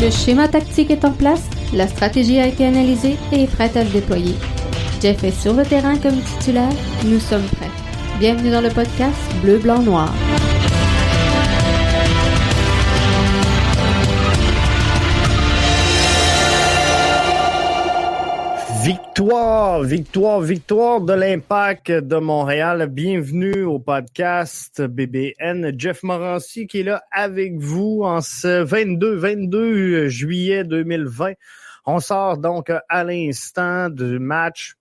Le schéma tactique est en place, la stratégie a été analysée et est prête à se déployer. Jeff est sur le terrain comme titulaire, nous sommes prêts. Bienvenue dans le podcast Bleu, Blanc, Noir. Victoire de l'Impact de Montréal. Bienvenue au podcast BBN. Jeff Morancy qui est là avec vous en ce 22 juillet 2020. On sort donc à l'instant du match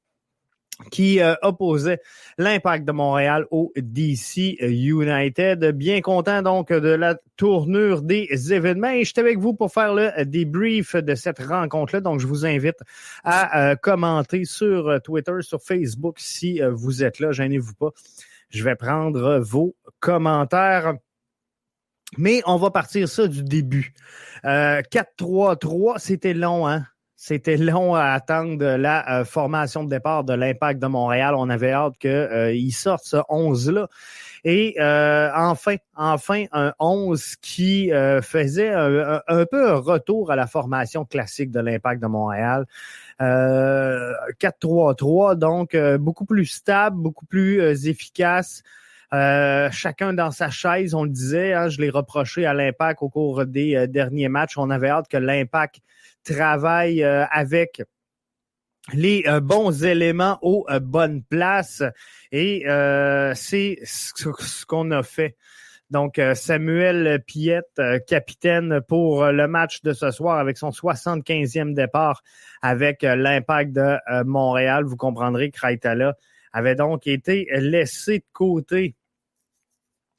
qui opposait l'Impact de Montréal au DC United. Bien content donc de la tournure des événements et je suis avec vous pour faire le débrief de cette rencontre-là. Donc, je vous invite à commenter sur Twitter, sur Facebook si vous êtes là. Gênez-vous pas. Je vais prendre vos commentaires. Mais on va partir ça du début. 4-3-3, c'était long, hein? C'était long à attendre la formation de départ de l'Impact de Montréal. On avait hâte qu'il sorte ce 11-là. Et enfin, un 11 qui faisait un peu un retour à la formation classique de l'Impact de Montréal. 4-3-3, donc beaucoup plus stable, beaucoup plus efficace. Chacun dans sa chaise, on le disait, hein, je l'ai reproché à l'Impact au cours des derniers matchs. On avait hâte que l'Impact travaille avec les bons éléments aux bonnes places et c'est ce qu'on a fait. Donc, Samuel Piette, capitaine pour le match de ce soir avec son 75e départ avec l'Impact de Montréal. Vous comprendrez que Raitala avait donc été laissé de côté.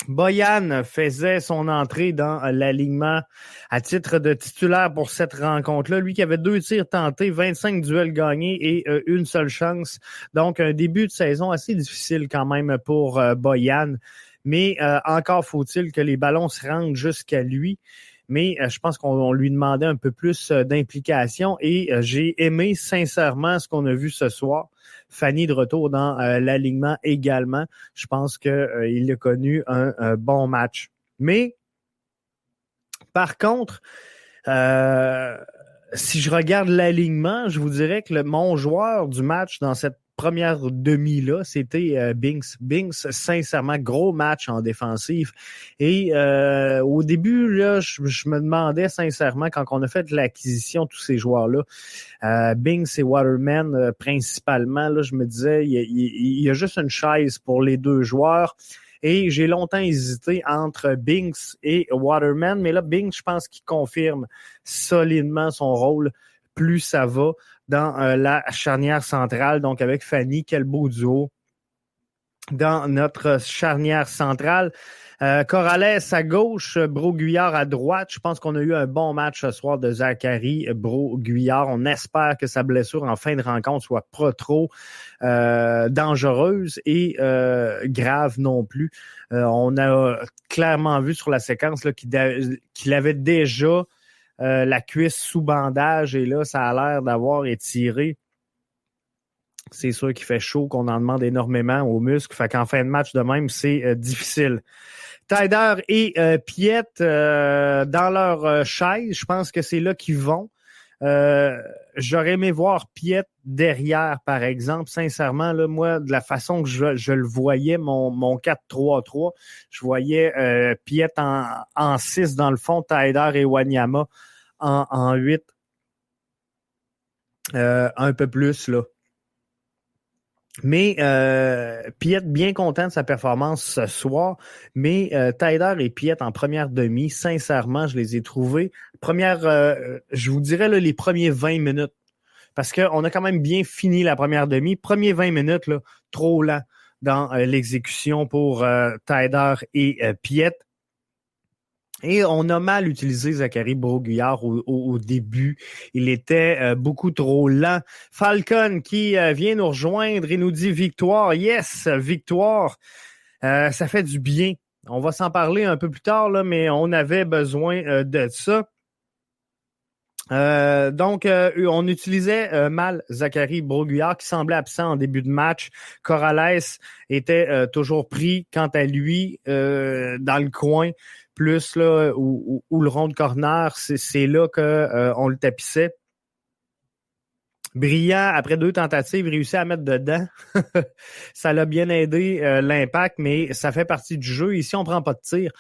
Boyan faisait son entrée dans l'alignement à titre de titulaire pour cette rencontre-là. Lui qui avait 2 tirs tentés, 25 duels gagnés et une seule chance. Donc, un début de saison assez difficile quand même pour Boyan. Mais encore faut-il que les ballons se rendent jusqu'à lui. Mais je pense qu'on lui demandait un peu plus d'implication et j'ai aimé sincèrement ce qu'on a vu ce soir. Fanny de retour dans l'alignement également. Je pense qu'il a connu un bon match. Mais par contre, si je regarde l'alignement, je vous dirais que mon joueur du match dans cette première demi-là, c'était Binks. Binks, sincèrement, gros match en défensive. Et au début, là, je me demandais sincèrement, quand on a fait l'acquisition de tous ces joueurs-là, Binks et Waterman principalement, là, je me disais, il y a juste une chaise pour les deux joueurs. Et j'ai longtemps hésité entre Binks et Waterman. Mais là, Binks, je pense qu'il confirme solidement son rôle. Plus ça va dans la charnière centrale. Donc, avec Fanny, quel beau duo dans notre charnière centrale. Corrales à gauche, Brault-Guyard à droite. Je pense qu'on a eu un bon match ce soir de Zachary Brault-Guyard. On espère que sa blessure en fin de rencontre soit pas trop dangereuse et grave non plus. On a clairement vu sur la séquence là, qu'il avait déjà la cuisse sous bandage et là, ça a l'air d'avoir étiré. C'est sûr qu'il fait chaud, qu'on en demande énormément aux muscles. Fait qu'en fin de match de même, c'est difficile. Taider et Piette dans leur chaise, je pense que c'est là qu'ils vont. J'aurais aimé voir Piette derrière, par exemple. Sincèrement, là, moi, de la façon que je le voyais, mon 4-3-3, je voyais Piette en 6 dans le fond, Taider et Wanyama en 8. Un peu plus, là. Mais Piette, bien content de sa performance ce soir, mais Taider et Piette en première demi, sincèrement, je les ai trouvés. Je vous dirais là, les premiers 20 minutes, parce qu'on a quand même bien fini la première demi. Premiers 20 minutes, là, trop lent dans l'exécution pour Taider et Piette. Et on a mal utilisé Zachary Brault-Guyard au début. Il était beaucoup trop lent. Falcon qui vient nous rejoindre et nous dit victoire. Yes, victoire. Ça fait du bien. On va s'en parler un peu plus tard, là, mais on avait besoin de ça. Donc, on utilisait mal Zachary Brault-Guyard qui semblait absent en début de match. Corrales était toujours pris, quant à lui, dans le coin. plus là où le rond de corner, c'est là que on le tapissait. Brillant, après 2 tentatives, réussit à mettre dedans. Ça l'a bien aidé l'Impact, mais ça fait partie du jeu. Ici, on prend pas de tir.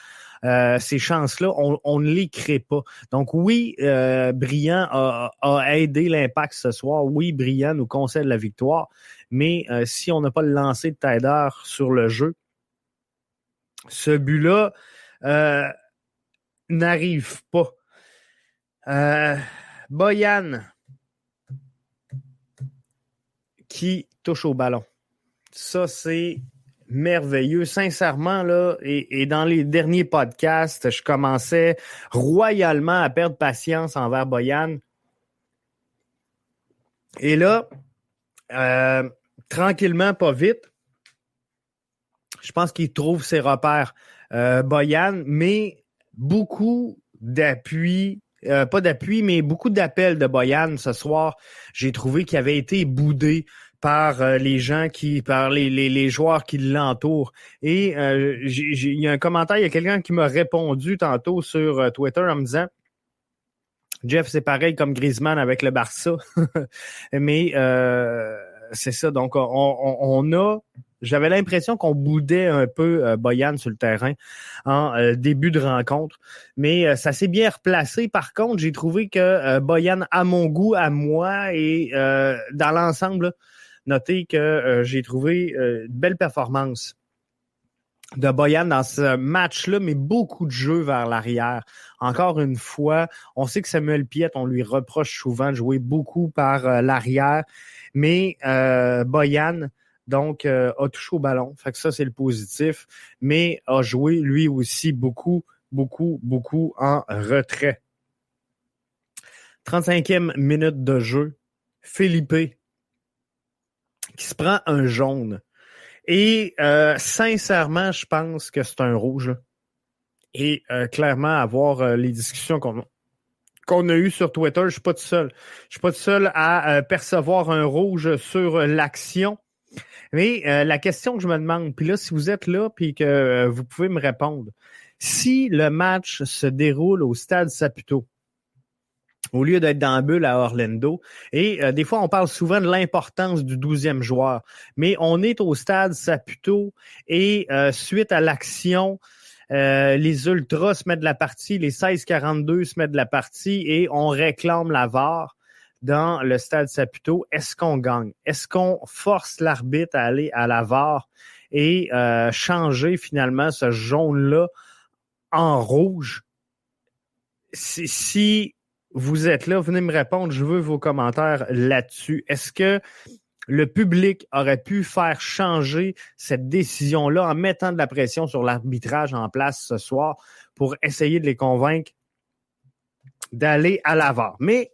Ces chances-là, on ne les crée pas. Donc oui, Brillant a aidé l'Impact ce soir. Oui, Brillant nous concède la victoire. Mais si on n'a pas le lancer de Taider sur le jeu, ce but-là n'arrive pas. Boyan qui touche au ballon. Ça, c'est merveilleux. Sincèrement, là, et dans les derniers podcasts, je commençais royalement à perdre patience envers Boyan. Et là, tranquillement, pas vite, je pense qu'il trouve ses repères, Boyan, mais beaucoup d'appui, pas d'appui, mais beaucoup d'appels de Boyan ce soir. J'ai trouvé qu'il avait été boudé par les gens par les joueurs qui l'entourent. Et il y a un commentaire, il y a quelqu'un qui m'a répondu tantôt sur Twitter en me disant Jeff, c'est pareil comme Griezmann avec le Barça. Mais c'est ça. Donc, j'avais l'impression qu'on boudait un peu Boyan sur le terrain en début de rencontre. Mais ça s'est bien replacé. Par contre, j'ai trouvé que Boyan, à mon goût, à moi, et dans l'ensemble, notez que j'ai trouvé une belle performance de Boyan dans ce match-là, mais beaucoup de jeux vers l'arrière. Encore une fois, on sait que Samuel Piette, on lui reproche souvent de jouer beaucoup par l'arrière, mais Boyan, donc, a touché au ballon. Fait que ça, c'est le positif, mais a joué lui aussi beaucoup en retrait. 35e minute de jeu. Felipe qui se prend un jaune. Et sincèrement, je pense que c'est un rouge. Et clairement, avoir les discussions qu'on a eues sur Twitter, je suis pas tout seul. Je suis pas tout seul à percevoir un rouge sur l'action. Mais la question que je me demande, puis là, si vous êtes là, puis que vous pouvez me répondre, si le match se déroule au Stade Saputo, au lieu d'être dans la bulle à Orlando. Et des fois, on parle souvent de l'importance du 12e joueur. Mais on est au Stade Saputo et suite à l'action, les Ultras se mettent de la partie, les 16-42 se mettent de la partie et on réclame la VAR dans le Stade Saputo. Est-ce qu'on gagne? Est-ce qu'on force l'arbitre à aller à la VAR et changer finalement ce jaune-là en rouge? Si vous êtes là, venez me répondre, je veux vos commentaires là-dessus. Est-ce que le public aurait pu faire changer cette décision-là en mettant de la pression sur l'arbitrage en place ce soir pour essayer de les convaincre d'aller à la VAR? Mais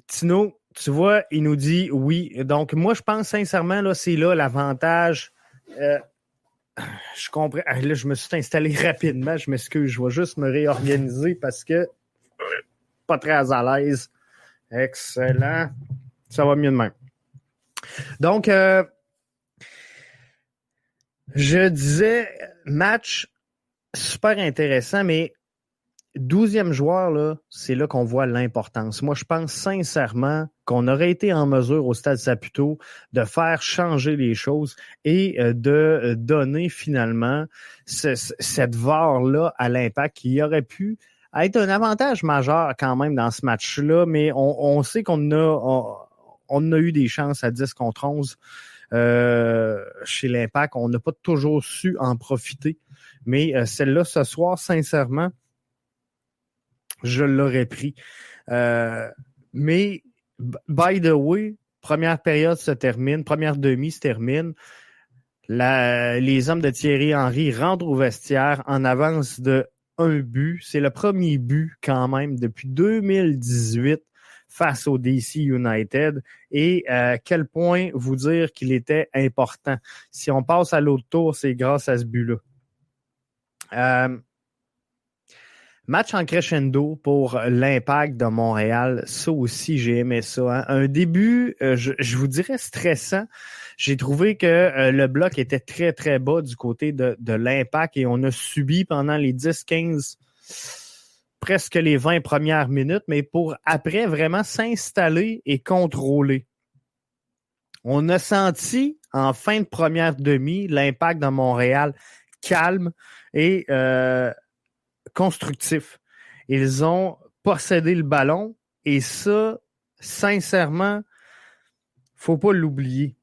Tino, tu vois, il nous dit oui. Donc, moi, je pense sincèrement, là, c'est là l'avantage. Je comprends. Là, je me suis installé rapidement. Je m'excuse. Je vais juste me réorganiser parce que pas très à l'aise. Excellent. Ça va mieux de même. Donc, je disais, match super intéressant, mais 12e joueur, là, c'est là qu'on voit l'importance. Moi, je pense sincèrement qu'on aurait été en mesure au Stade Saputo de faire changer les choses et de donner finalement cette VAR-là à l'Impact qui aurait pu être un avantage majeur quand même dans ce match-là, mais on sait qu'on a eu des chances à 10 contre 11 chez l'Impact. On n'a pas toujours su en profiter, mais celle-là, ce soir, sincèrement, je l'aurais pris. Mais, by the way, première période se termine, première demi se termine. Les hommes de Thierry Henry rentrent au vestiaire en avance de 1 but. C'est le premier but quand même depuis 2018 face au DC United. Et quel point vous dire qu'il était important. Si on passe à l'autre tour, c'est grâce à ce but-là. Match en crescendo pour l'Impact de Montréal. Ça aussi, j'ai aimé ça. Hein. Un début, je vous dirais stressant. J'ai trouvé que le bloc était très, très bas du côté de l'Impact et on a subi pendant les 10, 15, presque les 20 premières minutes, mais pour après vraiment s'installer et contrôler. On a senti en fin de première demi l'Impact de Montréal calme et constructif. Ils ont possédé le ballon et ça, sincèrement, faut pas l'oublier.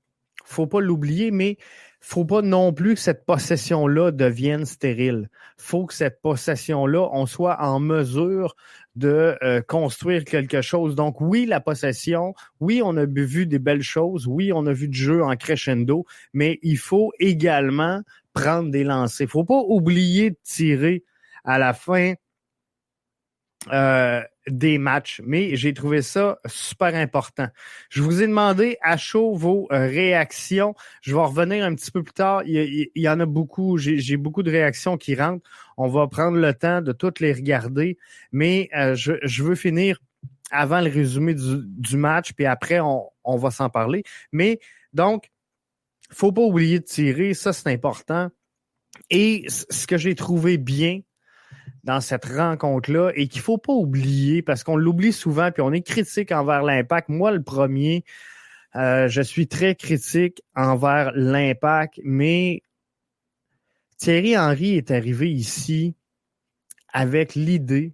Faut pas l'oublier, mais faut pas non plus que cette possession-là devienne stérile. Faut que cette possession-là, on soit en mesure de construire quelque chose. Donc oui, la possession, oui, on a vu des belles choses, oui, on a vu du jeu en crescendo, mais il faut également prendre des lancers. Faut pas oublier de tirer à la fin des matchs, mais j'ai trouvé ça super important. Je vous ai demandé à chaud vos réactions. Je vais revenir un petit peu plus tard. Il y en a beaucoup. J'ai beaucoup de réactions qui rentrent. On va prendre le temps de toutes les regarder, mais je veux finir avant le résumé du match, puis après, on va s'en parler. Mais donc, faut pas oublier de tirer. Ça, c'est important. Et ce que j'ai trouvé bien dans cette rencontre-là et qu'il ne faut pas oublier parce qu'on l'oublie souvent puis on est critique envers l'Impact. Moi, le premier, je suis très critique envers l'Impact, mais Thierry Henry est arrivé ici avec l'idée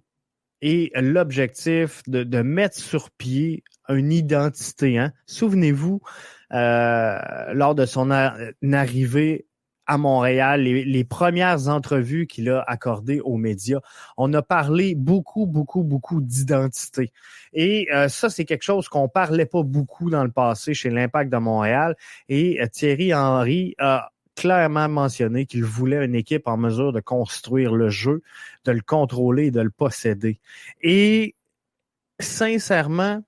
et l'objectif de mettre sur pied une identité. Hein? Souvenez-vous, lors de son arrivée à Montréal, les premières entrevues qu'il a accordées aux médias, on a parlé beaucoup d'identité. Et ça, c'est quelque chose qu'on parlait pas beaucoup dans le passé chez l'Impact de Montréal. Et Thierry Henry a clairement mentionné qu'il voulait une équipe en mesure de construire le jeu, de le contrôler et de le posséder. Et sincèrement,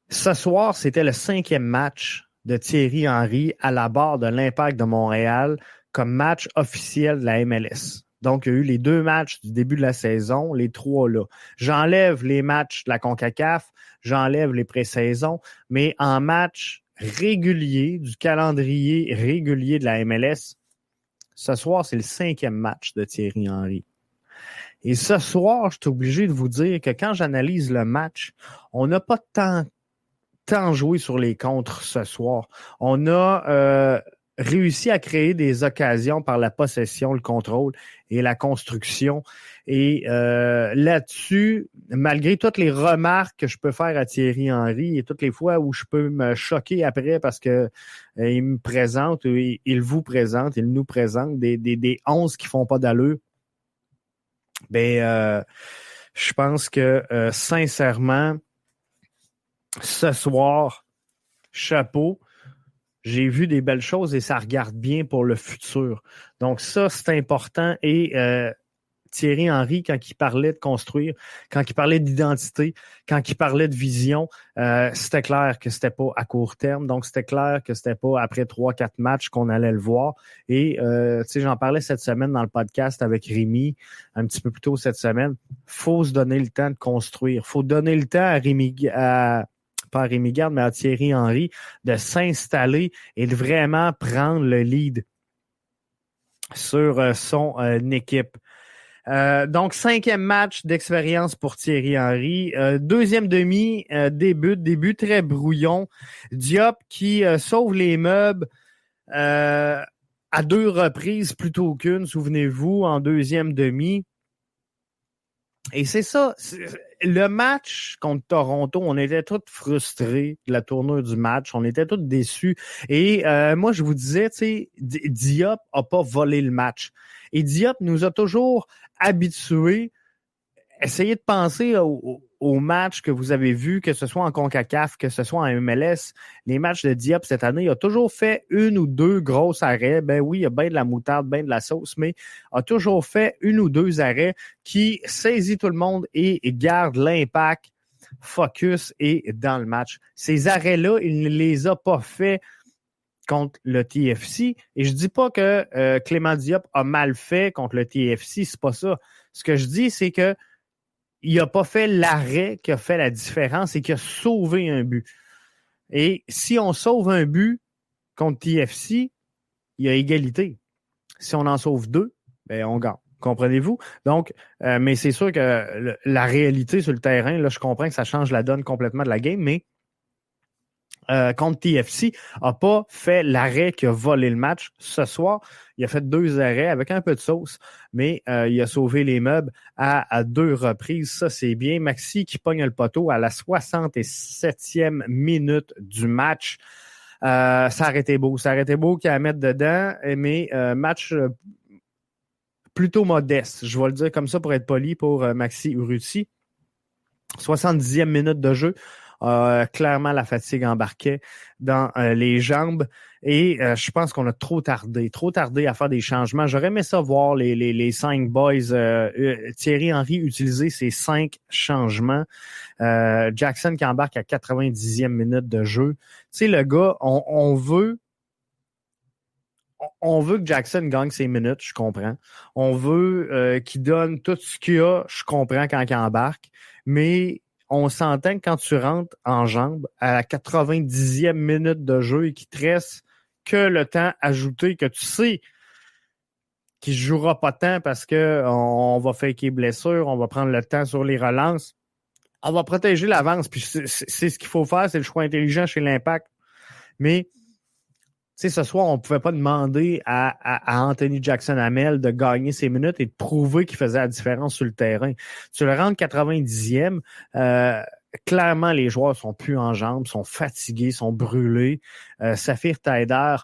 ce soir, c'était le 5e match de Thierry Henry à la barre de l'Impact de Montréal comme match officiel de la MLS. Donc, il y a eu les 2 matchs du début de la saison, les 3 là. J'enlève les matchs de la CONCACAF, j'enlève les pré-saisons, mais en match régulier, du calendrier régulier de la MLS, ce soir, c'est le 5e match de Thierry Henry. Et ce soir, je suis obligé de vous dire que quand j'analyse le match, on n'a pas tant joué sur les contres ce soir. On a réussi à créer des occasions par la possession, le contrôle et la construction. Et là-dessus, malgré toutes les remarques que je peux faire à Thierry Henry et toutes les fois où je peux me choquer après parce que il me présente, il vous présente, il nous présente des 11 qui font pas d'allure, je pense que sincèrement, ce soir, chapeau, j'ai vu des belles choses et ça regarde bien pour le futur. Donc ça, c'est important. Et Thierry Henry, quand il parlait de construire, quand il parlait d'identité, quand il parlait de vision, c'était clair que c'était pas à court terme. Donc c'était clair que c'était pas après 3-4 matchs qu'on allait le voir. Et j'en parlais cette semaine dans le podcast avec Rémi, un petit peu plus tôt cette semaine. Faut se donner le temps de construire. Faut donner le temps pas à Rémi Garde, mais à Thierry Henry, de s'installer et de vraiment prendre le lead sur son équipe. Donc, 5e match d'expérience pour Thierry Henry. Deuxième demi, début très brouillon. Diop qui sauve les meubles à 2 reprises plutôt qu'une, souvenez-vous, en deuxième demi. Et c'est ça, le match contre Toronto, on était tous frustrés de la tournure du match, on était tous déçus. Et moi, je vous disais, tu sais, Diop a pas volé le match. Et Diop nous a toujours habitués. Essayez de penser aux matchs que vous avez vus, que ce soit en CONCACAF, que ce soit en MLS. Les matchs de Diop cette année, il a toujours fait 1 ou 2 grosses arrêts. Ben oui, il y a bien de la moutarde, bien de la sauce, mais a toujours fait 1 ou 2 arrêts qui saisit tout le monde et garde l'impact, focus et dans le match. Ces arrêts-là, il ne les a pas fait contre le TFC. Et je dis pas que Clément Diop a mal fait contre le TFC, c'est pas ça. Ce que je dis, c'est que il a pas fait l'arrêt qui a fait la différence et qui a sauvé un but. Et si on sauve un but contre TFC, il y a égalité. Si on en sauve 2, ben on gagne. Comprenez-vous? Donc, mais c'est sûr que la réalité sur le terrain, là, je comprends que ça change la donne complètement de la game, mais contre TFC, n'a pas fait l'arrêt qui a volé le match ce soir. Il a fait 2 arrêts avec un peu de sauce, mais il a sauvé les meubles à 2 reprises. Ça, c'est bien. Maxi qui pogne le poteau à la 67e minute du match. Ça aurait été beau. Ça aurait été beau qu'il y ait à mettre dedans, mais match plutôt modeste. Je vais le dire comme ça pour être poli pour Maxi Urruti. 70e minute de jeu. Clairement, la fatigue embarquait dans les jambes et je pense qu'on a trop tardé à faire des changements. J'aurais aimé ça voir les 5 boys. Thierry Henry utiliser ses 5 changements. Jackson qui embarque à 90e minute de jeu. Tu sais, le gars, on veut que Jackson gagne ses minutes, je comprends. On veut qu'il donne tout ce qu'il a, je comprends quand il embarque, mais on s'entend que quand tu rentres en jambes à la 90e minute de jeu et qu'il te reste que le temps ajouté, que tu sais qu'il ne jouera pas tant parce qu'on va faker blessure, on va prendre le temps sur les relances, on va protéger l'avance, puis c'est ce qu'il faut faire, c'est le choix intelligent chez l'Impact. Mais tu sais, ce soir, on ne pouvait pas demander à Anthony Jackson-Hamel de gagner ses minutes et de prouver qu'il faisait la différence sur le terrain. Tu le rentres 90e, clairement, les joueurs sont plus en jambes, sont fatigués, sont brûlés. Saphir Taider,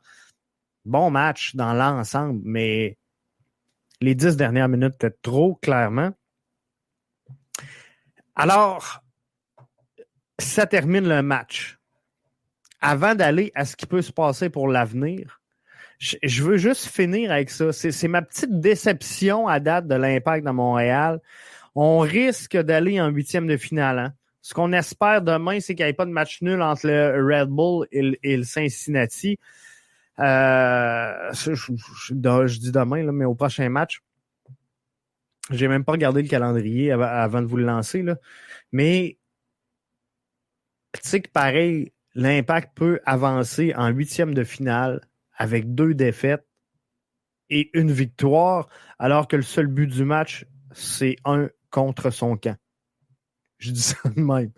bon match dans l'ensemble, mais les 10 dernières minutes, peut-être trop, clairement. Alors, ça termine le match. Avant d'aller à ce qui peut se passer pour l'avenir, je veux juste finir avec ça. C'est ma petite déception à date de l'Impact de Montréal. On risque d'aller en 8e de finale. Hein? Ce qu'on espère demain, c'est qu'il n'y ait pas de match nul entre le Red Bull et le Cincinnati. Je dis demain, là, mais au prochain match. J'ai même pas regardé le calendrier avant de vous le lancer. Là. Mais tu sais que pareil, l'Impact peut avancer en 8e de finale avec 2 défaites et 1 victoire, alors que le seul but du match, c'est 1 contre son camp. Je dis ça de même.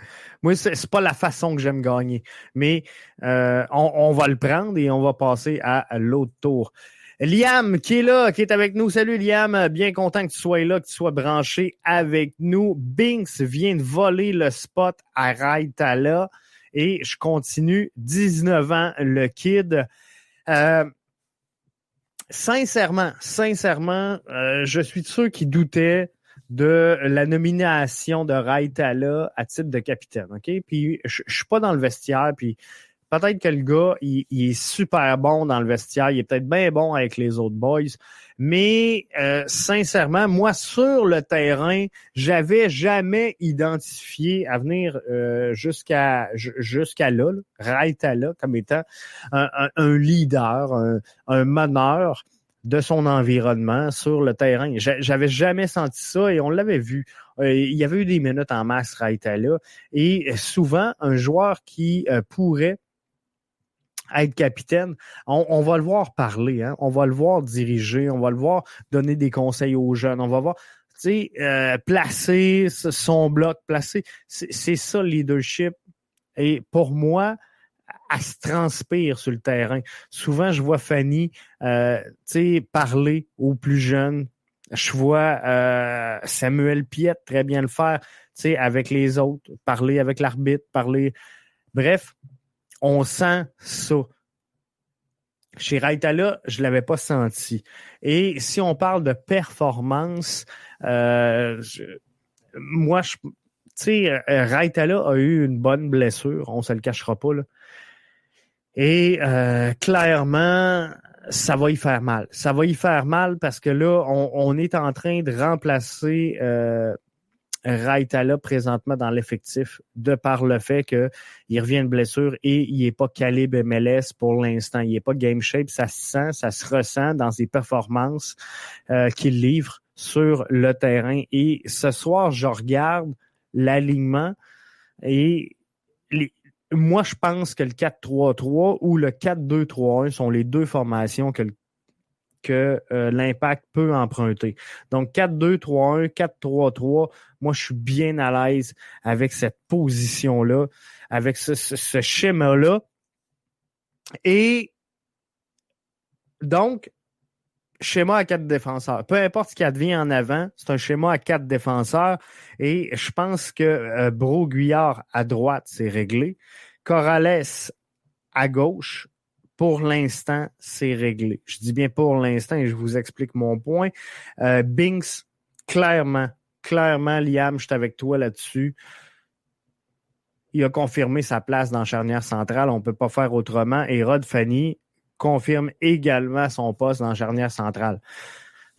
Moi, c'est pas la façon que j'aime gagner. Mais on va le prendre et on va passer à l'autre tour. Liam qui est là, qui est avec nous. Salut Liam, bien content que tu sois là, que tu sois branché avec nous. Binks vient de voler le spot à Raitala. Et je continue, 19 ans, le kid. Sincèrement, je suis de ceux qui doutaient de la nomination de Raitala à titre de capitaine. OK? Puis je suis pas dans le vestiaire, puis peut-être que le gars, il est super bon dans le vestiaire, il est peut-être bien bon avec les autres boys, mais sincèrement, moi, sur le terrain, j'avais jamais identifié à venir jusqu'à là, Raitala, comme étant un leader, un meneur de son environnement sur le terrain. J'avais jamais senti ça et on l'avait vu. Il y avait eu des minutes en masse, Raitala, et souvent, un joueur qui pourrait être capitaine, on va le voir parler, hein? On va le voir diriger, on va le voir donner des conseils aux jeunes, on va voir, tu sais, placer son bloc, placer, c'est ça le leadership. Et pour moi, elle se transpire sur le terrain. Souvent, je vois Fanny, tu sais, parler aux plus jeunes. Je vois Samuel Piette très bien le faire, tu sais, avec les autres, parler avec l'arbitre, parler. Bref, on sent ça. Chez Raitala, je ne l'avais pas senti. Et si on parle de performance, moi, tu sais, Raitala a eu une bonne blessure, on ne se le cachera pas, là. Et clairement, ça va y faire mal. Ça va y faire mal parce que là, on est en train de remplacer Raitala présentement dans l'effectif de par le fait qu'il revient de blessure et il n'est pas calibre MLS pour l'instant. Il n'est pas game shape. Ça se sent, ça se ressent dans ses performances qu'il livre sur le terrain. Et ce soir, je regarde l'alignement et moi, je pense que le 4-3-3 ou le 4-2-3-1 sont les deux formations que l'Impact peut emprunter. Donc, 4-2-3-1, 4-3-3, moi, je suis bien à l'aise avec cette position-là, avec ce schéma-là. Et donc, schéma à 4 défenseurs. Peu importe ce qui advient en avant, c'est un schéma à 4 défenseurs. Et je pense que Brault-Guillard à droite, c'est réglé. Corrales à gauche, pour l'instant, c'est réglé. Je dis bien pour l'instant et je vous explique mon point. Binks, clairement, Liam, je suis avec toi là-dessus. Il a confirmé sa place dans la charnière centrale. On ne peut pas faire autrement. Et Rod Fanny confirme également son poste dans la charnière centrale.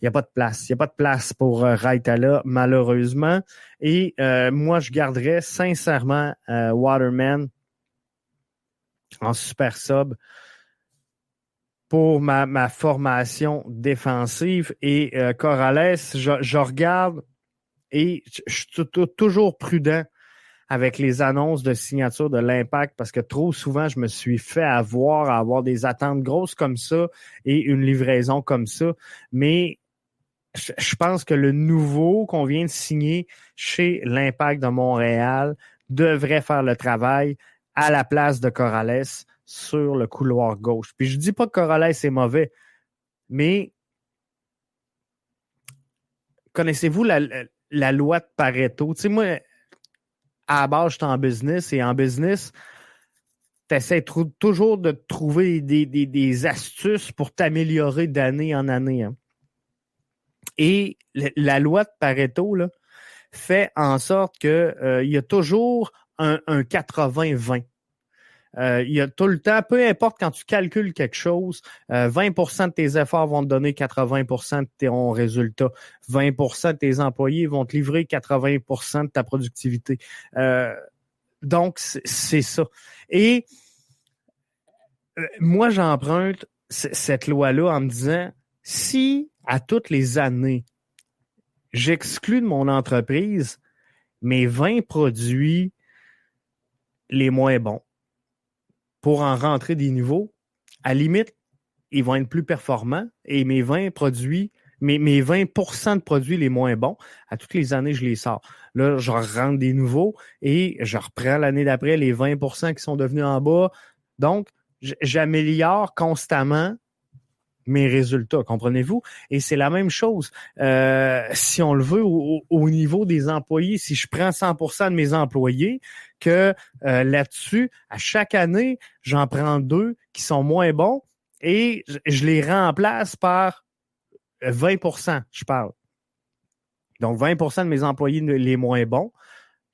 Il n'y a pas de place. Il n'y a pas de place pour Raitala, malheureusement. Et moi, je garderais sincèrement Waterman en super sub pour ma formation défensive. Et Corrales, je regarde et je suis toujours prudent avec les annonces de signature de l'Impact parce que trop souvent, je me suis fait à avoir des attentes grosses comme ça et une livraison comme ça. Mais je pense que le nouveau qu'on vient de signer chez l'Impact de Montréal devrait faire le travail à la place de Corrales sur le couloir gauche. Puis je dis pas que Corrales est mauvais, mais connaissez-vous la loi de Pareto? Tu sais, moi, à la base, je suis en business et en business, tu essaies toujours de trouver des astuces pour t'améliorer d'année en année. Hein. Et la loi de Pareto là, fait en sorte qu'il y a toujours un 80-20. Il y a tout le temps, peu importe quand tu calcules quelque chose, 20% de tes efforts vont te donner 80% de ton résultat. 20% de tes employés vont te livrer 80% de ta productivité. Donc, c'est ça. Et moi, j'emprunte cette loi-là en me disant, si à toutes les années, j'exclus de mon entreprise mes 20 produits les moins bons, pour en rentrer des nouveaux, à la limite, ils vont être plus performants et mes 20 produits, mes 20% de produits les moins bons, à toutes les années, je les sors. Là, je rentre des nouveaux et je reprends l'année d'après les 20% qui sont devenus en bas. Donc, j'améliore constamment mes résultats, comprenez-vous? Et c'est la même chose. Si on le veut au niveau des employés, si je prends 100% de mes employés, que là-dessus, à chaque année, j'en prends 2 qui sont moins bons et je les remplace par 20%, je parle. Donc, 20% de mes employés les moins bons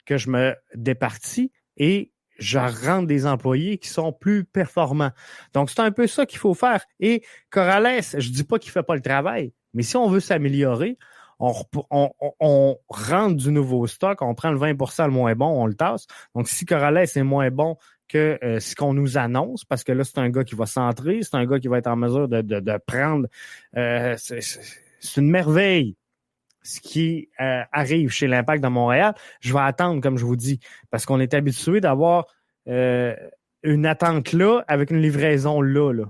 que je me départis et je rentre des employés qui sont plus performants. Donc, c'est un peu ça qu'il faut faire. Et Corrales, je dis pas qu'il fait pas le travail, mais si on veut s'améliorer, on rentre du nouveau stock, on prend le 20% le moins bon, on le tasse. Donc, si Corrales est moins bon que ce qu'on nous annonce, parce que là, c'est un gars qui va centrer, c'est un gars qui va être en mesure de prendre... c'est une merveille ce qui arrive chez l'Impact de Montréal. Je vais attendre, comme je vous dis, parce qu'on est habitué d'avoir une attente là avec une livraison là.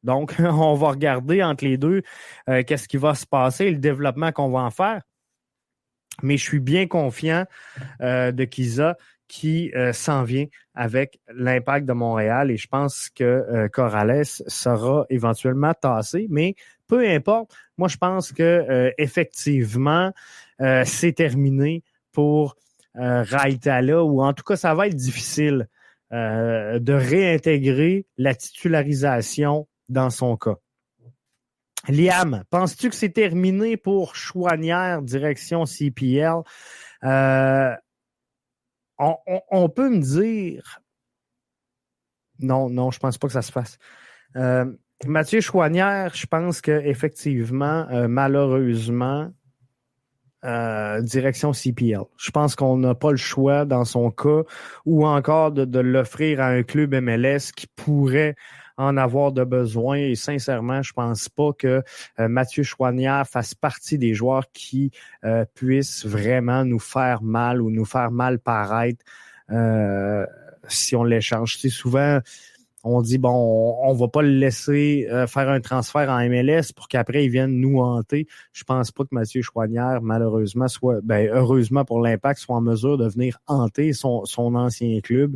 Donc, on va regarder entre les deux qu'est-ce qui va se passer, le développement qu'on va en faire. Mais je suis bien confiant de Kiza qui s'en vient avec l'Impact de Montréal et je pense que Corrales sera éventuellement tassé, mais peu importe, moi je pense que effectivement c'est terminé pour Raitala ou en tout cas ça va être difficile de réintégrer la titularisation dans son cas. Liam, penses-tu que c'est terminé pour Chouanière, direction CPL? On peut me dire... Non, je pense pas que ça se fasse. Mathieu Chouanière, je pense qu'effectivement, malheureusement, direction CPL. Je pense qu'on n'a pas le choix dans son cas ou encore de l'offrir à un club MLS qui pourrait en avoir de besoin. Et sincèrement, je pense pas que Mathieu Choinière fasse partie des joueurs qui puissent vraiment nous faire mal ou nous faire mal paraître si on l'échange. C'est souvent... On dit, bon, on va pas le laisser faire un transfert en MLS pour qu'après, il vienne nous hanter. Je pense pas que Mathieu Choinière, malheureusement, heureusement pour l'Impact, soit en mesure de venir hanter son ancien club.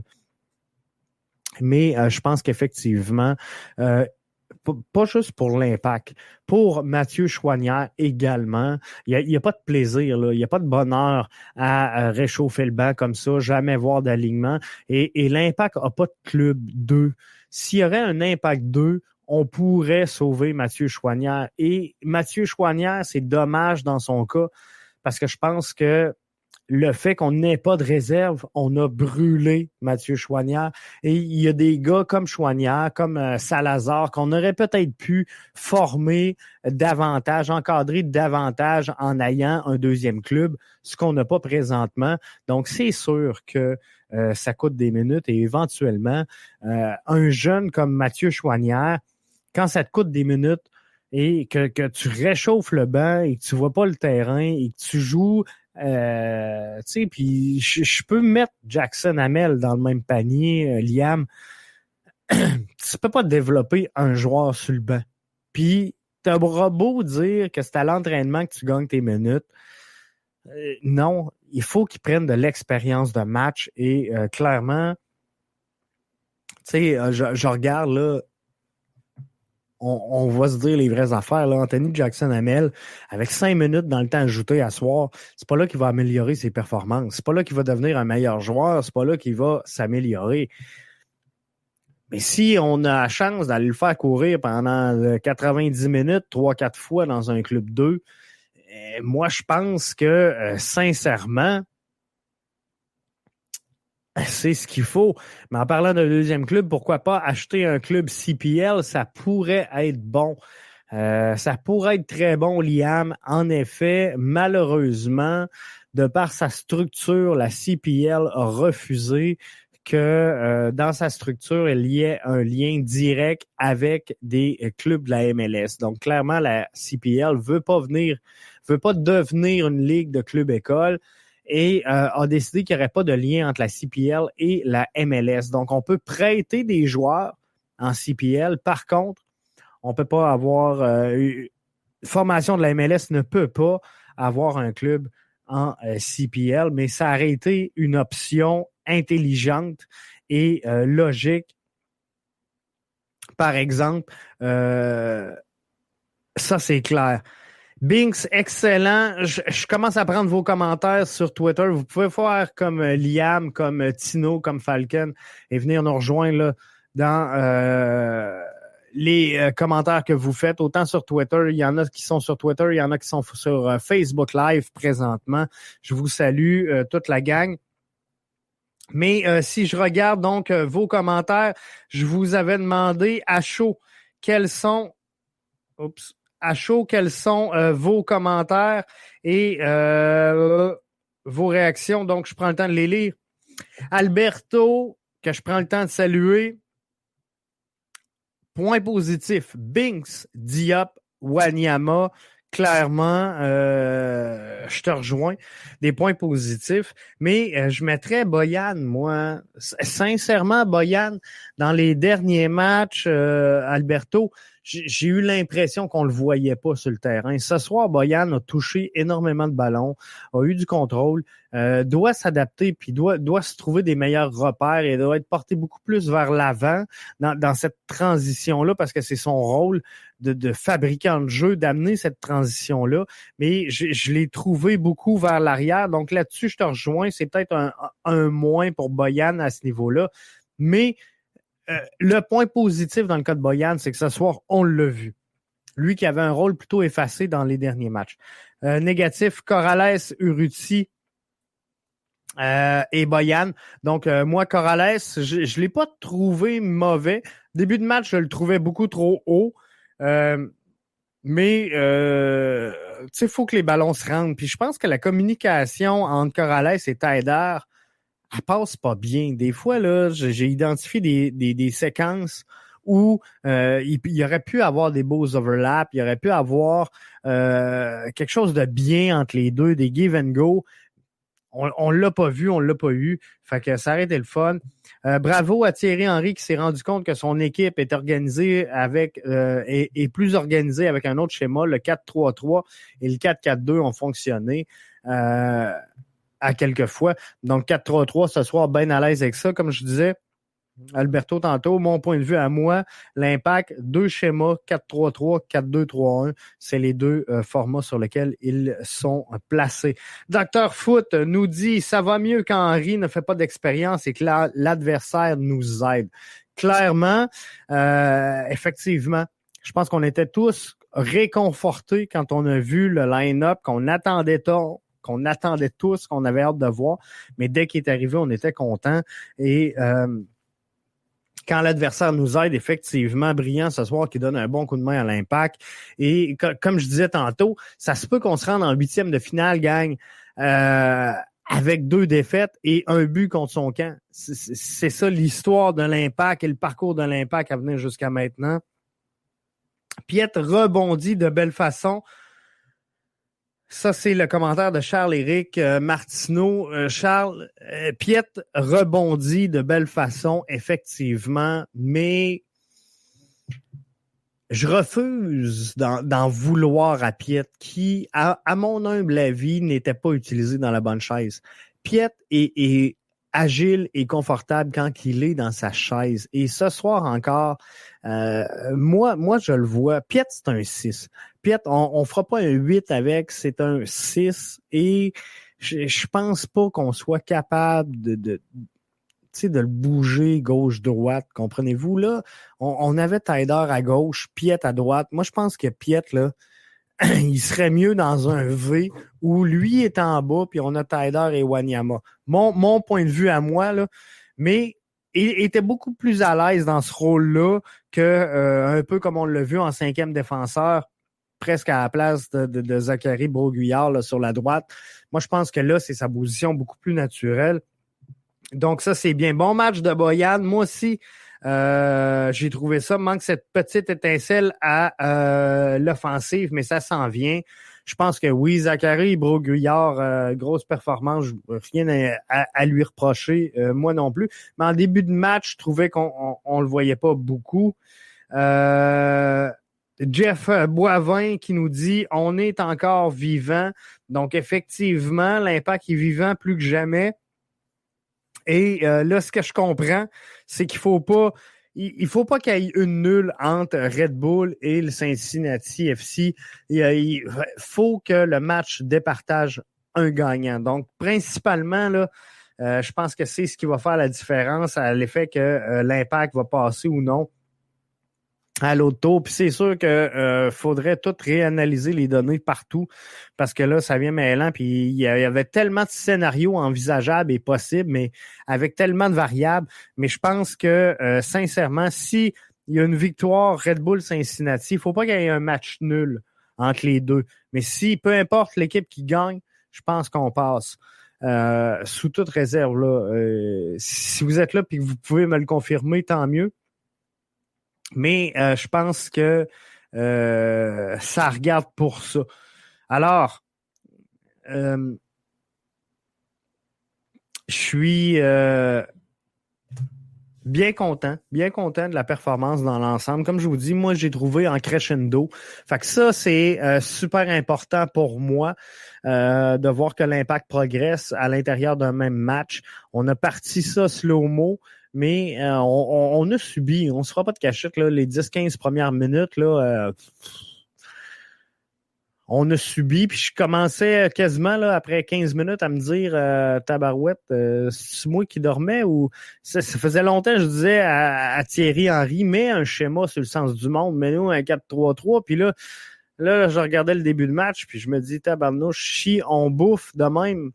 Mais je pense qu'effectivement, pas juste pour l'Impact, pour Mathieu Choinière également, il y a pas de plaisir, là, il n'y a pas de bonheur à réchauffer le banc comme ça, jamais voir d'alignement. Et l'Impact n'a pas de club 2. S'il y aurait un Impact 2, on pourrait sauver Mathieu Choinière. Et Mathieu Choinière, c'est dommage dans son cas, parce que je pense que le fait qu'on n'ait pas de réserve, on a brûlé Mathieu Choinière. Et il y a des gars comme Choinière, comme Salazar, qu'on aurait peut-être pu former davantage, encadrer davantage en ayant un deuxième club, ce qu'on n'a pas présentement. Donc, c'est sûr que ça coûte des minutes et éventuellement, un jeune comme Mathieu Choinière, quand ça te coûte des minutes, et que tu réchauffes le banc et que tu vois pas le terrain et que tu joues, tu sais, puis je peux mettre Jackson Hamel dans le même panier, Liam. Tu peux pas développer un joueur sur le banc. Puis t'auras beau dire que c'est à l'entraînement que tu gagnes tes minutes. Non, il faut qu'ils prennent de l'expérience de match et clairement, tu sais, je regarde là. On va se dire les vraies affaires. Là. Anthony Jackson-Hamel, avec 5 minutes dans le temps ajouté à soir, c'est pas là qu'il va améliorer ses performances. C'est pas là qu'il va devenir un meilleur joueur. C'est pas là qu'il va s'améliorer. Mais si on a la chance d'aller le faire courir pendant 90 minutes, 3-4 fois dans un club 2, moi, je pense que, sincèrement, c'est ce qu'il faut. Mais en parlant d'un deuxième club, pourquoi pas acheter un club CPL? Ça pourrait être bon. Ça pourrait être très bon, Liam. En effet, malheureusement, de par sa structure, la CPL a refusé que dans sa structure, il y ait un lien direct avec des clubs de la MLS. Donc, clairement, la CPL veut pas devenir une ligue de clubs-écoles. Et a décidé qu'il n'y aurait pas de lien entre la CPL et la MLS. Donc, on peut prêter des joueurs en CPL. Par contre, on ne peut pas avoir... formation de la MLS ne peut pas avoir un club en CPL, mais ça aurait été une option intelligente et logique. Par exemple, ça, c'est clair. Binks, excellent. Je commence à prendre vos commentaires sur Twitter. Vous pouvez faire comme Liam, comme Tino, comme Falcon et venir nous rejoindre là, dans les commentaires que vous faites. Autant sur Twitter, il y en a qui sont sur Twitter, il y en a qui sont sur Facebook Live présentement. Je vous salue, toute la gang. Mais si je regarde donc vos commentaires, je vous avais demandé à chaud quels sont... À chaud, quels sont vos commentaires et vos réactions. Donc, je prends le temps de les lire. Alberto, que je prends le temps de saluer. Point positif. Binks, Diop, Wanyama. Clairement, je te rejoins. Des points positifs. Mais je mettrais Boyan, moi. Sincèrement, Boyan, dans les derniers matchs, Alberto, j'ai eu l'impression qu'on le voyait pas sur le terrain. Ce soir, Boyan a touché énormément de ballons, a eu du contrôle, doit s'adapter puis doit se trouver des meilleurs repères et doit être porté beaucoup plus vers l'avant dans cette transition-là parce que c'est son rôle de fabricant de jeu, d'amener cette transition-là. Mais je l'ai trouvé beaucoup vers l'arrière. Donc là-dessus, je te rejoins. C'est peut-être un moins pour Boyan à ce niveau-là. Mais le point positif dans le cas de Boyan, c'est que ce soir, on l'a vu. Lui qui avait un rôle plutôt effacé dans les derniers matchs. Négatif, Corrales, Urruti et Boyan. Donc, moi, Corrales, je l'ai pas trouvé mauvais. Début de match, je le trouvais beaucoup trop haut. Mais sais, il faut que les ballons se rendent. Puis je pense que la communication entre Corrales et Taider, elle passe pas bien. Des fois, là, j'ai identifié des séquences où il y aurait pu avoir des beaux overlaps, il y aurait pu avoir quelque chose de bien entre les deux, des give and go. On l'a pas vu, on l'a pas eu. Fait que ça aurait été le fun. Bravo à Thierry Henry qui s'est rendu compte que son équipe est organisée avec est plus organisée avec un autre schéma. Le 4-3-3 et le 4-4-2 ont fonctionné à quelques fois. Donc 4-3-3 ce soir, bien à l'aise avec ça. Comme je disais, Alberto tantôt, mon point de vue à moi, l'Impact, 2 schémas, 4-3-3, 4-2-3-1, c'est les 2 formats sur lesquels ils sont placés. Docteur Foot nous dit, ça va mieux quand Henry ne fait pas d'expérience et que l'adversaire nous aide. Clairement, effectivement, je pense qu'on était tous réconfortés quand on a vu le line-up qu'on attendait tous, qu'on avait hâte de voir, mais dès qu'il est arrivé, on était contents et quand l'adversaire nous aide, effectivement, Brillant ce soir qui donne un bon coup de main à l'Impact. Et comme je disais tantôt, ça se peut qu'on se rende en 8e de finale, gang, avec 2 défaites et un but contre son camp. C'est ça l'histoire de l'Impact et le parcours de l'Impact à venir jusqu'à maintenant. Piet rebondit de belle façon. Ça, c'est le commentaire de Charles-Éric Martineau. Charles, Piet rebondit de belle façon, effectivement, mais je refuse d'en vouloir à Piet qui, à mon humble avis, n'était pas utilisé dans la bonne chaise. Piet est agile et confortable quand il est dans sa chaise. Et ce soir encore, moi, je le vois. Piet, c'est un 6. Piet, on fera pas un 8 avec, c'est un 6. Et je pense pas qu'on soit capable de le bouger gauche-droite. Comprenez-vous, là? On avait Taider à gauche, Piet à droite. Moi, je pense que Piet, là, il serait mieux dans un V où lui est en bas, puis on a Taider et Wanyama. Mon point de vue à moi, là, mais il était beaucoup plus à l'aise dans ce rôle-là que un peu comme on l'a vu en 5e défenseur, presque à la place de Zachary Broguillard là, sur la droite. Moi, je pense que là, c'est sa position beaucoup plus naturelle. Donc, ça, c'est bien. Bon match de Boyan. Moi aussi, j'ai trouvé ça. Manque cette petite étincelle à l'offensive, mais ça s'en vient. Je pense que oui, Zachary Broguillard, grosse performance, rien à lui reprocher, moi non plus. Mais en début de match, je trouvais qu'on le voyait pas beaucoup. Jeff Boivin qui nous dit « On est encore vivant ». Donc, effectivement, l'Impact est vivant plus que jamais. Et là, ce que je comprends, c'est qu'il faut pas qu'il y ait une nulle entre Red Bull et le Cincinnati FC. Il faut que le match départage un gagnant. Donc, principalement, là, je pense que c'est ce qui va faire la différence à l'effet que l'Impact va passer ou non à l'autre tour. Puis c'est sûr que faudrait tout réanalyser les données partout parce que là, ça vient mêlant. Puis il y avait tellement de scénarios envisageables et possibles, mais avec tellement de variables. Mais je pense que sincèrement, si il y a une victoire Red Bull Cincinnati, il faut pas qu'il y ait un match nul entre les deux. Mais si, peu importe l'équipe qui gagne, je pense qu'on passe. Sous toute réserve, là. Si vous êtes là et que vous pouvez me le confirmer, tant mieux. Mais je pense que ça regarde pour ça. Alors, je suis bien content de la performance dans l'ensemble. Comme je vous dis, moi, j'ai trouvé en crescendo. Fait que ça, c'est super important pour moi de voir que l'Impact progresse à l'intérieur d'un même match. On a parti ça slow-mo. Mais on a subi, on ne se fera pas de cachette, là, les 10-15 premières minutes, là, on a subi, puis je commençais quasiment là, après 15 minutes à me dire tabarouette, c'est moi qui dormais ou ça faisait longtemps que je disais à Thierry Henry, mets un schéma sur le sens du monde, mets-nous un 4-3-3, puis là, je regardais le début de match, puis je me dis tabarnouche, si on bouffe de même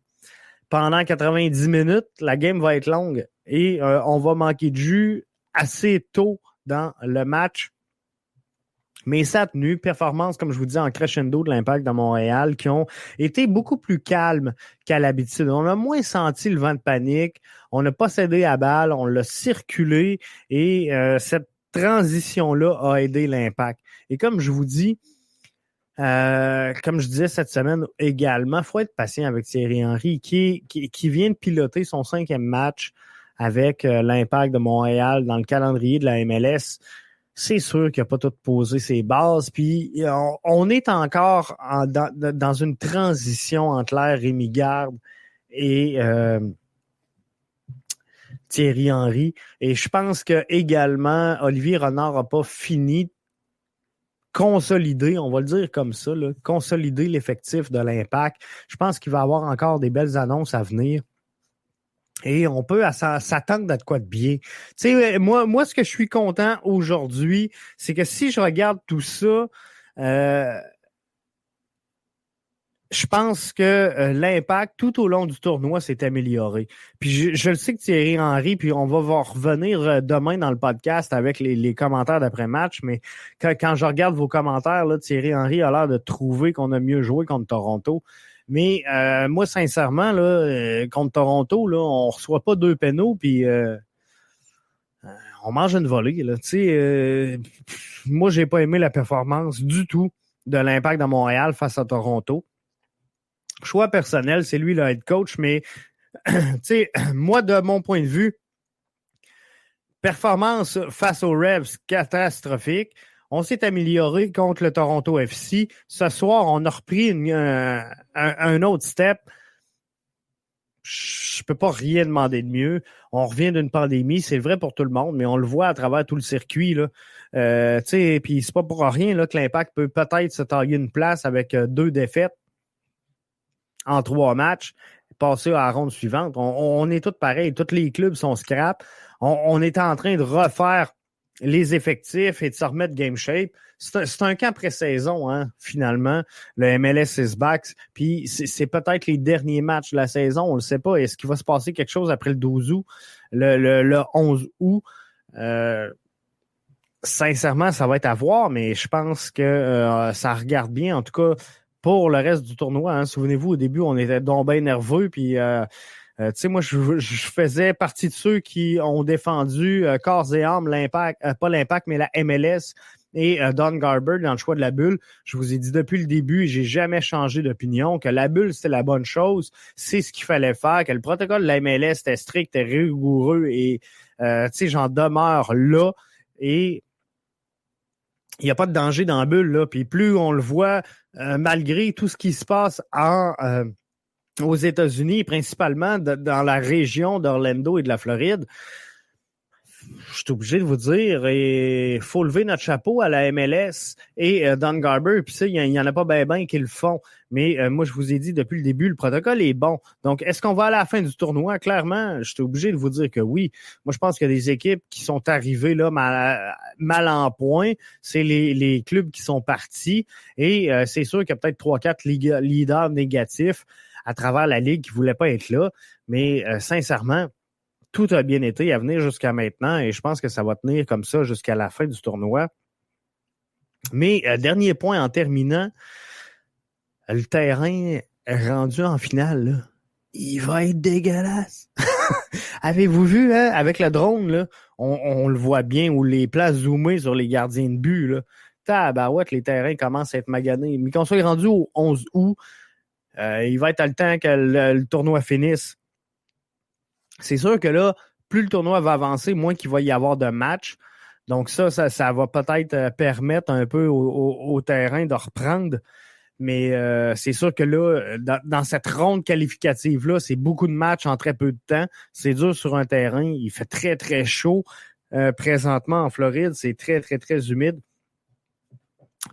pendant 90 minutes, la game va être longue. Et on va manquer de jus assez tôt dans le match. Mais ça a tenu, performance, comme je vous dis, en crescendo de l'Impact de Montréal, qui ont été beaucoup plus calmes qu'à l'habitude. On a moins senti le vent de panique, on n'a pas cédé à balle, on l'a circulé et cette transition-là a aidé l'Impact. Et comme je vous dis, comme je disais cette semaine également, il faut être patient avec Thierry Henry qui vient de piloter son 5e match avec l'Impact de Montréal dans le calendrier de la MLS. C'est sûr qu'il n'a pas tout posé ses bases. Puis on est encore dans une transition entre l'ère Rémi Garde et Thierry Henry. Et je pense que également Olivier Renard n'a pas fini de consolider, on va le dire comme ça, là, consolider l'effectif de l'Impact. Je pense qu'il va y avoir encore des belles annonces à venir. Et on peut s'attendre à de quoi de bien. Tu sais, moi, ce que je suis content aujourd'hui, c'est que si je regarde tout ça, je pense que l'Impact, tout au long du tournoi, s'est amélioré. Puis je le sais que Thierry Henry, puis on va revenir demain dans le podcast avec les commentaires d'après-match, mais quand je regarde vos commentaires, là, Thierry Henry a l'air de trouver qu'on a mieux joué contre Toronto. Mais moi, sincèrement, là, contre Toronto, là, on reçoit pas 2 pénaux, puis on mange une volée. Là. Moi, j'ai pas aimé la performance du tout de l'Impact de Montréal face à Toronto. Choix personnel, c'est lui le head coach, mais moi, de mon point de vue, performance face aux Revs catastrophique. On s'est amélioré contre le Toronto FC. Ce soir, on a repris un autre step. Je peux pas rien demander de mieux. On revient d'une pandémie, c'est vrai pour tout le monde, mais on le voit à travers tout le circuit. Puis c'est pas pour rien là, que l'Impact peut peut-être se tailler une place avec 2 défaites en 3 matchs, passer à la ronde suivante. On est tous pareils. Tous les clubs sont scrap. On est en train de refaire les effectifs et de se remettre game shape. C'est un camp pré-saison, hein, finalement. Le MLS is back. Puis c'est peut-être les derniers matchs de la saison. On ne le sait pas. Est-ce qu'il va se passer quelque chose après le 12 août, le 11 août? Sincèrement, ça va être à voir, mais je pense que ça regarde bien. En tout cas, pour le reste du tournoi. Hein. Souvenez-vous, au début, on était donc bien nerveux. Puis moi, je faisais partie de ceux qui ont défendu corps et âme l'Impact, pas l'Impact, mais la MLS et Don Garber dans le choix de la bulle. Je vous ai dit depuis le début, j'ai jamais changé d'opinion, que la bulle, c'était la bonne chose, c'est ce qu'il fallait faire, que le protocole de la MLS était strict, était rigoureux et j'en demeure là. Et il n'y a pas de danger dans la bulle, là. Puis plus on le voit, malgré tout ce qui se passe aux États-Unis, principalement dans la région d'Orlando et de la Floride, je suis obligé de vous dire, il faut lever notre chapeau à la MLS et Don Garber. Puis ça, il y en a pas ben qui le font. Mais moi, je vous ai dit depuis le début, le protocole est bon. Donc, est-ce qu'on va à la fin du tournoi? Clairement, je suis obligé de vous dire que oui. Moi, je pense qu'il y a des équipes qui sont arrivées là mal en point. C'est les clubs qui sont partis. Et c'est sûr qu'il y a peut-être 3-4 leaders négatifs à travers la Ligue qui ne voulaient pas être là. Mais sincèrement, tout a bien été à venir jusqu'à maintenant et je pense que ça va tenir comme ça jusqu'à la fin du tournoi. Mais dernier point en terminant, le terrain rendu en finale, là, il va être dégueulasse. Avez-vous vu, hein, avec le drone, là, on le voit bien, ou les places zoomées sur les gardiens de but, là. Tabarouette, les terrains commencent à être maganés. Mais qu'on soit rendu au 11 août, il va être à le temps que le tournoi finisse. C'est sûr que là, plus le tournoi va avancer, moins qu'il va y avoir de matchs. Donc ça va peut-être permettre un peu au terrain de reprendre. Mais c'est sûr que là, dans cette ronde qualificative-là, c'est beaucoup de matchs en très peu de temps. C'est dur sur un terrain. Il fait très, très chaud présentement en Floride. C'est très, très, très humide.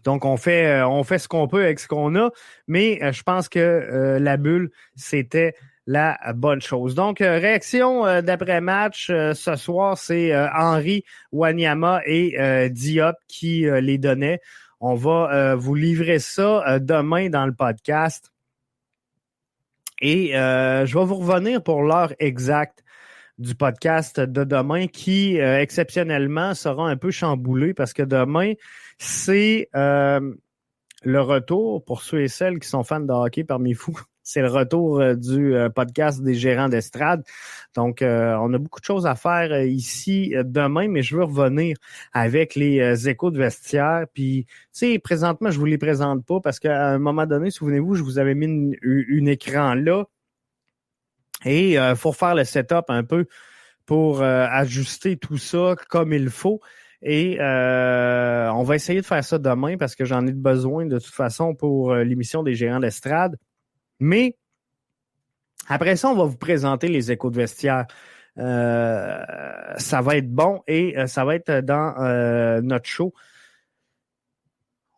Donc, on fait ce qu'on peut avec ce qu'on a. Mais je pense que la bulle, c'était la bonne chose. Donc, réaction d'après-match ce soir, c'est Henry, Wanyama et Diop qui les donnaient. On va vous livrer ça demain dans le podcast. Et je vais vous revenir pour l'heure exacte du podcast de demain qui, exceptionnellement, sera un peu chamboulé parce que demain, c'est le retour, pour ceux et celles qui sont fans de hockey parmi vous, c'est le retour du podcast des gérants d'estrade. Donc, on a beaucoup de choses à faire ici demain, mais je veux revenir avec les échos de vestiaire. Puis, tu sais, présentement, je vous les présente pas parce qu'à un moment donné, souvenez-vous, je vous avais mis une écran là et faut faire le setup un peu pour ajuster tout ça comme il faut. Et on va essayer de faire ça demain parce que j'en ai besoin de toute façon pour l'émission des gérants d'estrade. Mais après ça, on va vous présenter les échos de vestiaire. Ça va être bon et ça va être dans notre show.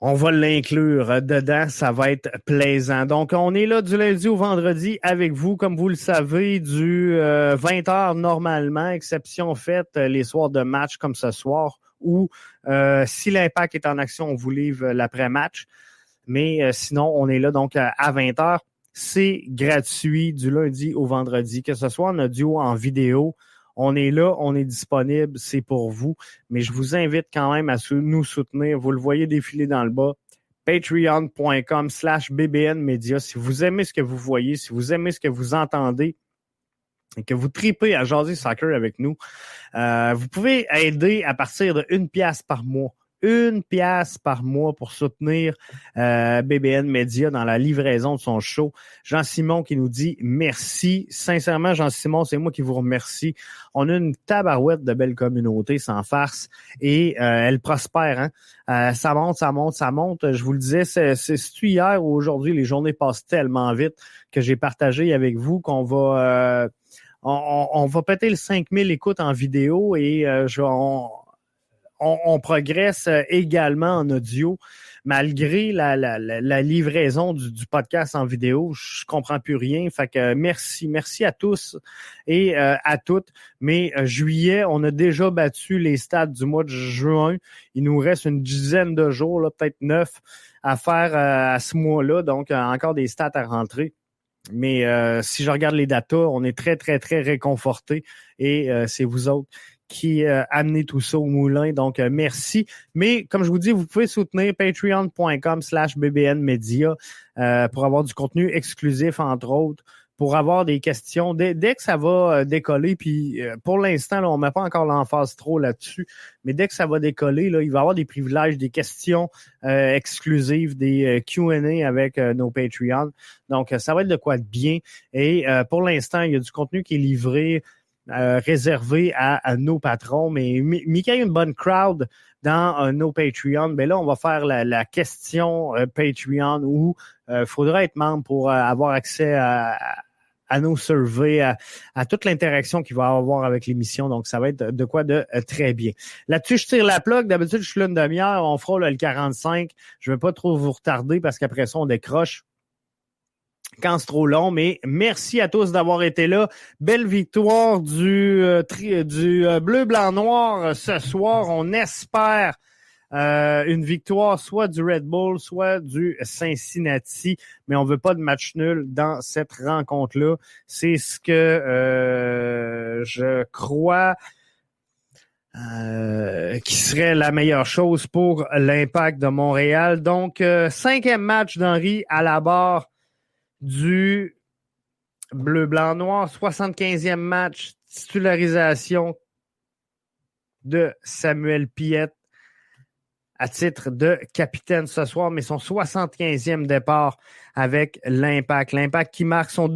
On va l'inclure dedans, ça va être plaisant. Donc, on est là du lundi au vendredi avec vous, comme vous le savez, du 20h normalement, exception faite les soirs de match comme ce soir, ou si l'Impact est en action, on vous livre l'après-match. Mais sinon, on est là donc à 20h. C'est gratuit du lundi au vendredi, que ce soit en audio, en vidéo. On est là, on est disponible, c'est pour vous. Mais je vous invite quand même à nous soutenir. Vous le voyez défiler dans le bas. Patreon.com/BBNmedia. Si vous aimez ce que vous voyez, si vous aimez ce que vous entendez et que vous tripez à jaser soccer avec nous, vous pouvez aider à partir de 1$ par mois. 1$ par mois pour soutenir BBN Media dans la livraison de son show. Jean-Simon qui nous dit merci. Sincèrement, Jean-Simon, c'est moi qui vous remercie. On a une tabarouette de belle communauté, sans farce, et elle prospère. Hein? Ça monte. Je vous le disais, c'est-tu hier ou aujourd'hui, les journées passent tellement vite que j'ai partagé avec vous qu'on va... on va péter le 5000 écoutes en vidéo et on progresse également en audio, malgré la livraison du podcast en vidéo. Je comprends plus rien. Fait que merci à tous et à toutes. Mais juillet, on a déjà battu les stats du mois de juin. Il nous reste une dizaine de jours, là, peut-être 9, à faire à ce mois-là. Donc, encore des stats à rentrer. Mais si je regarde les datas, on est très, très, très réconfortés et c'est vous autres qui amenez tout ça au moulin. Donc, merci. Mais comme je vous dis, vous pouvez soutenir patreon.com/BBNmedia pour avoir du contenu exclusif, entre autres, pour avoir des questions. Dès que ça va décoller, puis pour l'instant, là, on ne met pas encore l'emphase trop là-dessus, mais dès que ça va décoller, là, il va y avoir des privilèges, des questions exclusives, des Q&A avec nos Patreons. Donc, ça va être de quoi de bien. Et pour l'instant, il y a du contenu qui est livré réservé à nos patrons. Mais Mickey a une bonne crowd dans nos Patreons. Mais là, on va faire la question Patreon où il faudra être membre pour avoir accès à nos surveys, à toute l'interaction qu'il va avoir avec l'émission. Donc, ça va être de quoi de très bien. Là-dessus, je tire la plug. D'habitude, je suis là une demi-heure. On fera le 45. Je ne vais pas trop vous retarder parce qu'après ça, on décroche quand c'est trop long, mais merci à tous d'avoir été là. Belle victoire du bleu, blanc, noir ce soir. On espère une victoire soit du Red Bull, soit du Cincinnati, mais on veut pas de match nul dans cette rencontre-là. C'est ce que je crois qui serait la meilleure chose pour l'Impact de Montréal. Donc, 5e match d'Henry à la barre du bleu, blanc, noir. 75e match, titularisation de Samuel Piette à titre de capitaine ce soir, mais son 75e départ avec l'Impact. L'Impact qui marque son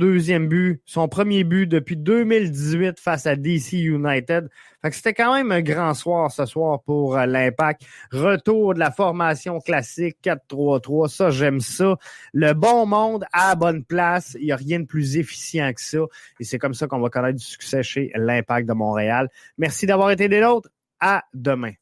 premier but depuis 2018 face à DC United. Fait que c'était quand même un grand soir ce soir pour l'Impact. Retour de la formation classique 4-3-3, ça j'aime ça. Le bon monde à la bonne place, il n'y a rien de plus efficient que ça. Et c'est comme ça qu'on va connaître du succès chez l'Impact de Montréal. Merci d'avoir été des nôtres. À demain.